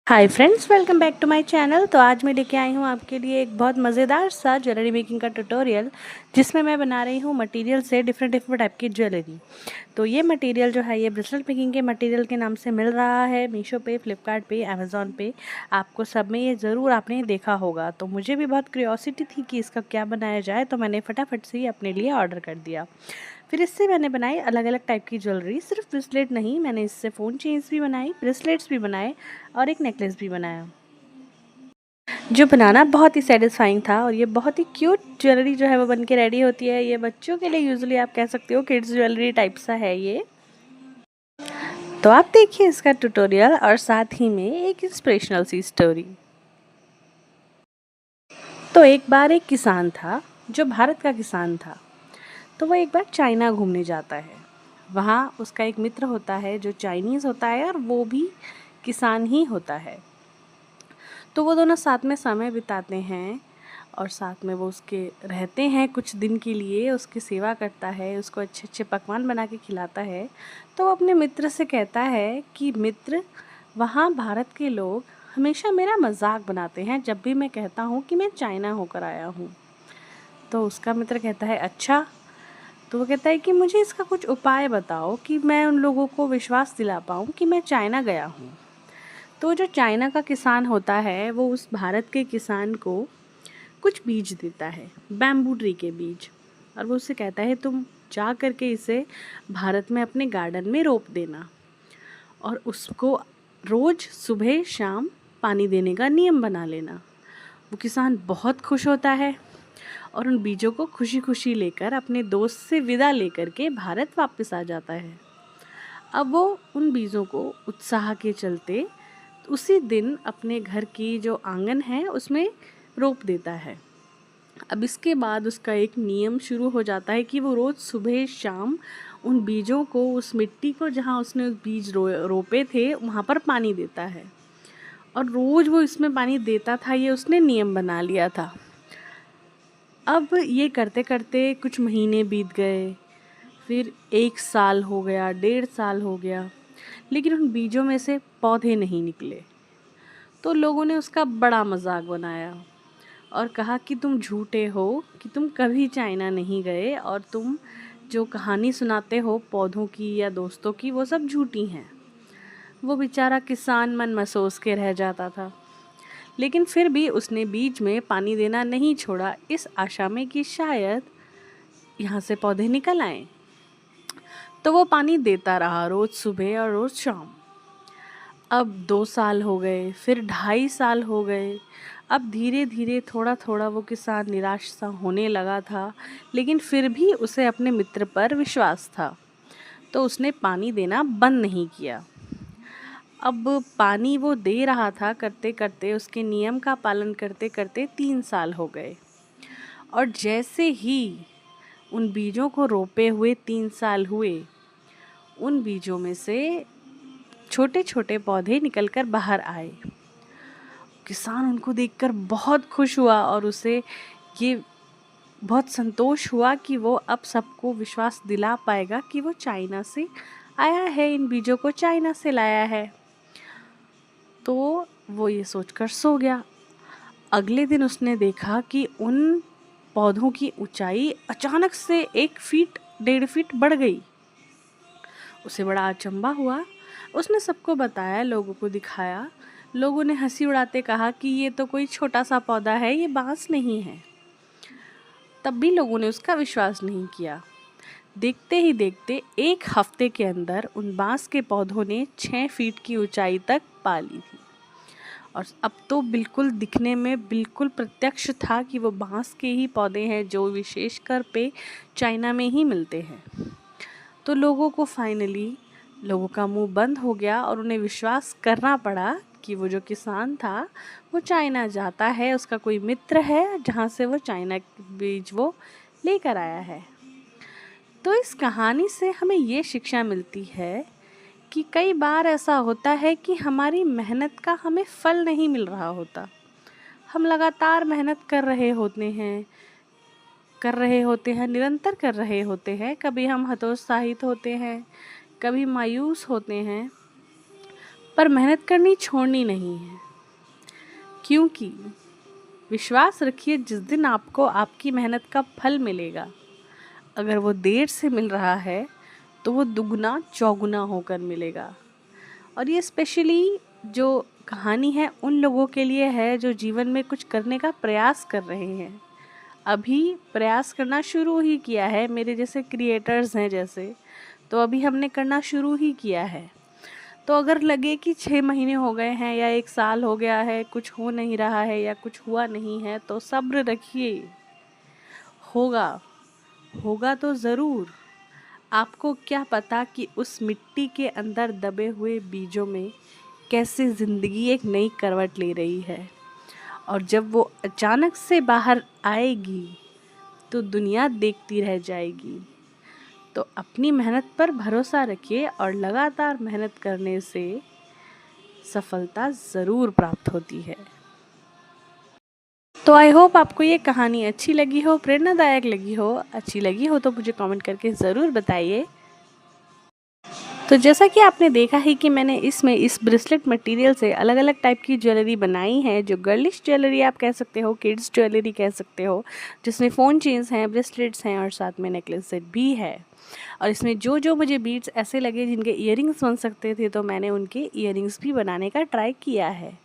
Hi friends, welcome back to my channel. तो आज मैं लेके आई हूँ आपके लिए एक बहुत मज़ेदार सा ज्वेलरी मेकिंग का ट्यूटोरियल, जिसमें मैं बना रही हूँ मटेरियल से डिफरेंट टाइप की ज्वेलरी। तो ये मटेरियल जो है ये ब्रेसलेट मेकिंग के मटेरियल के नाम से मिल रहा है मीशो पे, फ्लिपकार्ट पे, अमेज़ॉन पे। आपको सब में ये ज़रूर आपने देखा होगा। तो मुझे भी बहुत क्यूरियोसिटी थी कि इसका क्या बनाया जाए, तो मैंने फटाफट से ही अपने लिए ऑर्डर कर दिया। फिर इससे मैंने बनाई अलग अलग टाइप की ज्वेलरी। सिर्फ ब्रेसलेट नहीं, मैंने इससे फ़ोन चेन्स भी बनाई, ब्रेसलेट्स भी बनाए और एक नेकलेस भी बनाया, जो बनाना बहुत ही सेटिस्फाइंग था। और ये बहुत ही क्यूट ज्वेलरी जो है वो बन के रेडी होती है। ये बच्चों के लिए यूजुअली आप कह सकते हो किड्स ज्वेलरी टाइप सा है ये। तो आप देखिए इसका ट्यूटोरियल और साथ ही में एक इंस्पिरेशनल सी स्टोरी। तो एक बार एक किसान था, जो भारत का किसान था। तो वो एक बार चाइना घूमने जाता है। वहाँ उसका एक मित्र होता है जो चाइनीज़ होता है और वो भी किसान ही होता है। तो वो दोनों साथ में समय बिताते हैं और साथ में वो उसके रहते हैं कुछ दिन के लिए, उसकी सेवा करता है, उसको अच्छे अच्छे पकवान बना के खिलाता है। तो वो अपने मित्र से कहता है कि मित्र, वहाँ भारत के लोग हमेशा मेरा मजाक बनाते हैं जब भी मैं कहता हूँ कि मैं चाइना होकर आया हूँ। तो उसका मित्र कहता है अच्छा। तो वो कहता है कि मुझे इसका कुछ उपाय बताओ कि मैं उन लोगों को विश्वास दिला पाऊँ कि मैं चाइना गया हूँ। तो जो चाइना का किसान होता है वो उस भारत के किसान को कुछ बीज देता है, बैम्बू ट्री के बीज। और वो उससे कहता है तुम जा करके इसे भारत में अपने गार्डन में रोप देना और उसको रोज़ सुबह शाम पानी देने का नियम बना लेना। वो किसान बहुत खुश होता है और उन बीजों को खुशी खुशी लेकर अपने दोस्त से विदा लेकर के भारत वापस आ जाता है। अब वो उन बीजों को उत्साह के चलते उसी दिन अपने घर की जो आंगन है उसमें रोप देता है। अब इसके बाद उसका एक नियम शुरू हो जाता है कि वो रोज़ सुबह शाम उन बीजों को, उस मिट्टी को जहाँ उसने बीज रोपे थे वहाँ पर पानी देता है। और रोज़ वो इसमें पानी देता था, ये उसने नियम बना लिया था। अब ये करते करते कुछ महीने बीत गए, फिर 1 साल हो गया, 1.5 साल हो गया, लेकिन उन बीजों में से पौधे नहीं निकले। तो लोगों ने उसका बड़ा मजाक बनाया और कहा कि तुम झूठे हो, कि तुम कभी चाइना नहीं गए और तुम जो कहानी सुनाते हो पौधों की या दोस्तों की वो सब झूठी हैं। वो बेचारा किसान मन महसूस के रह जाता था, लेकिन फिर भी उसने बीच में पानी देना नहीं छोड़ा, इस आशा में कि शायद यहाँ से पौधे निकल आए। तो वो पानी देता रहा रोज़ सुबह और रोज़ शाम। अब 2 साल हो गए, फिर 2.5 साल हो गए। अब धीरे धीरे थोड़ा थोड़ा वो किसान निराश सा होने लगा था, लेकिन फिर भी उसे अपने मित्र पर विश्वास था। तो उसने पानी देना बंद नहीं किया। अब पानी वो दे रहा था, करते करते उसके नियम का पालन करते करते 3 साल हो गए। और जैसे ही उन बीजों को रोपे हुए 3 साल हुए, उन बीजों में से छोटे छोटे पौधे निकलकर बाहर आए। किसान उनको देखकर बहुत खुश हुआ और उसे ये बहुत संतोष हुआ कि वो अब सबको विश्वास दिला पाएगा कि वो चाइना से आया है, इन बीजों को चाइना से लाया है। तो वो ये सोचकर सो गया। अगले दिन उसने देखा कि उन पौधों की ऊंचाई अचानक से 1 फीट 1.5 फीट बढ़ गई। उसे बड़ा अचंभा हुआ। उसने सबको बताया, लोगों को दिखाया। लोगों ने हंसी उड़ाते कहा कि ये तो कोई छोटा सा पौधा है, ये बांस नहीं है। तब भी लोगों ने उसका विश्वास नहीं किया। देखते ही देखते 1 हफ्ते के अंदर उन बांस के पौधों ने 6 फीट की ऊंचाई तक पा ली थी। और अब तो बिल्कुल दिखने में बिल्कुल प्रत्यक्ष था कि वो बांस के ही पौधे हैं, जो विशेषकर पे चाइना में ही मिलते हैं। तो लोगों को फाइनली, लोगों का मुंह बंद हो गया और उन्हें विश्वास करना पड़ा कि वो जो किसान था वो चाइना जाता है, उसका कोई मित्र है जहाँ से वो चाइना के बीज वो लेकर आया है। तो इस कहानी से हमें ये शिक्षा मिलती है कि कई बार ऐसा होता है कि हमारी मेहनत का हमें फल नहीं मिल रहा होता। हम लगातार मेहनत कर रहे होते हैं, निरंतर कर रहे होते हैं। कभी हम हतोत्साहित होते हैं, कभी मायूस होते हैं, पर मेहनत करनी छोड़नी नहीं है, क्योंकि विश्वास रखिए जिस दिन आपको आपकी मेहनत का फल मिलेगा, अगर वो देर से मिल रहा है तो वो दुगना चौगुना होकर मिलेगा। और ये स्पेशली जो कहानी है उन लोगों के लिए है जो जीवन में कुछ करने का प्रयास कर रहे हैं, अभी प्रयास करना शुरू ही किया है। मेरे जैसे क्रिएटर्स हैं जैसे, तो अभी हमने करना शुरू ही किया है। तो अगर लगे कि 6 महीने हो गए हैं या 1 साल हो गया है, कुछ हो नहीं रहा है या कुछ हुआ नहीं है, तो सब्र रखिए, होगा, होगा तो ज़रूर। आपको क्या पता कि उस मिट्टी के अंदर दबे हुए बीजों में कैसे ज़िंदगी एक नई करवट ले रही है, और जब वो अचानक से बाहर आएगी तो दुनिया देखती रह जाएगी। तो अपनी मेहनत पर भरोसा रखिए और लगातार मेहनत करने से सफलता ज़रूर प्राप्त होती है। तो आई होप आपको ये कहानी अच्छी लगी हो, प्रेरणादायक लगी हो। अच्छी लगी हो तो मुझे कमेंट करके ज़रूर बताइए। तो जैसा कि आपने देखा है कि मैंने इसमें इस ब्रेसलेट मटेरियल से अलग अलग टाइप की ज्वेलरी बनाई है, जो गर्लिश ज्वेलरी आप कह सकते हो, किड्स ज्वेलरी कह सकते हो, जिसमें फ़ोन चेन्स हैं, ब्रेसलेट्स हैं और साथ में नेकलेस सेट भी है। और इसमें जो जो मुझे बीड्स ऐसे लगे जिनके इयरिंग्स बन सकते थे, तो मैंने उनके इयरिंग्स भी बनाने का ट्राई किया है।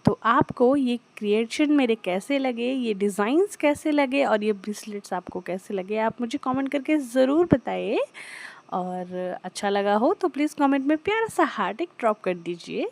तो आपको ये क्रिएशन मेरे कैसे लगे, ये डिज़ाइंस कैसे लगे और ये ब्रेसलेट्स आपको कैसे लगे, आप मुझे कमेंट करके ज़रूर बताइए। और अच्छा लगा हो तो प्लीज़ कमेंट में प्यारा सा हार्ट एक ड्रॉप कर दीजिए।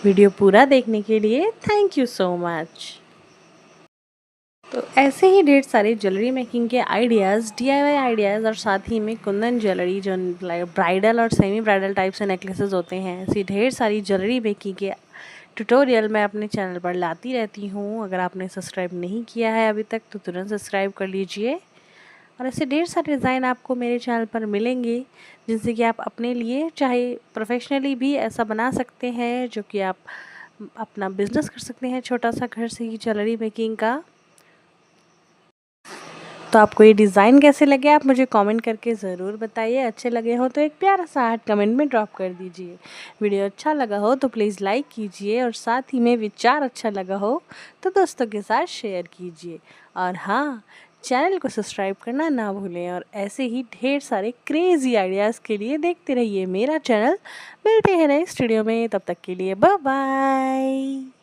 वीडियो पूरा देखने के लिए थैंक यू सो मच। तो ऐसे ही ढेर सारे ज्वेलरी मेकिंग के आइडियाज़, DIY आइडियाज़ और साथ ही में कुंदन ज्वेलरी जो ब्राइडल और सेमी ब्राइडल टाइप से नेकलेसेस होते हैं, ऐसी ढेर सारी ज्वेलरी मेकिंग के ट्यूटोरियल मैं अपने चैनल पर लाती रहती हूँ। अगर आपने सब्सक्राइब नहीं किया है अभी तक तो तुरंत सब्सक्राइब कर लीजिए। और ऐसे ढेर सारे डिज़ाइन आपको मेरे चैनल पर मिलेंगे जिनसे कि आप अपने लिए चाहे प्रोफेशनली भी ऐसा बना सकते हैं, जो कि आप अपना बिजनेस कर सकते हैं छोटा सा घर से ही ज्वेलरी मेकिंग का। तो आपको ये डिज़ाइन कैसे लगे आप मुझे कमेंट करके ज़रूर बताइए। अच्छे लगे हो तो एक प्यारा सा हार्ट कमेंट में ड्रॉप कर दीजिए। वीडियो अच्छा लगा हो तो प्लीज़ लाइक कीजिए और साथ ही में विचार अच्छा लगा हो तो दोस्तों के साथ शेयर कीजिए। और हाँ, चैनल को सब्सक्राइब करना ना भूलें और ऐसे ही ढेर सारे क्रेज़ी आइडियाज़ के लिए देखते रहिए मेरा चैनल। मिलते हैं नेक्स्ट वीडियो में, तब तक के लिए बाय बाय।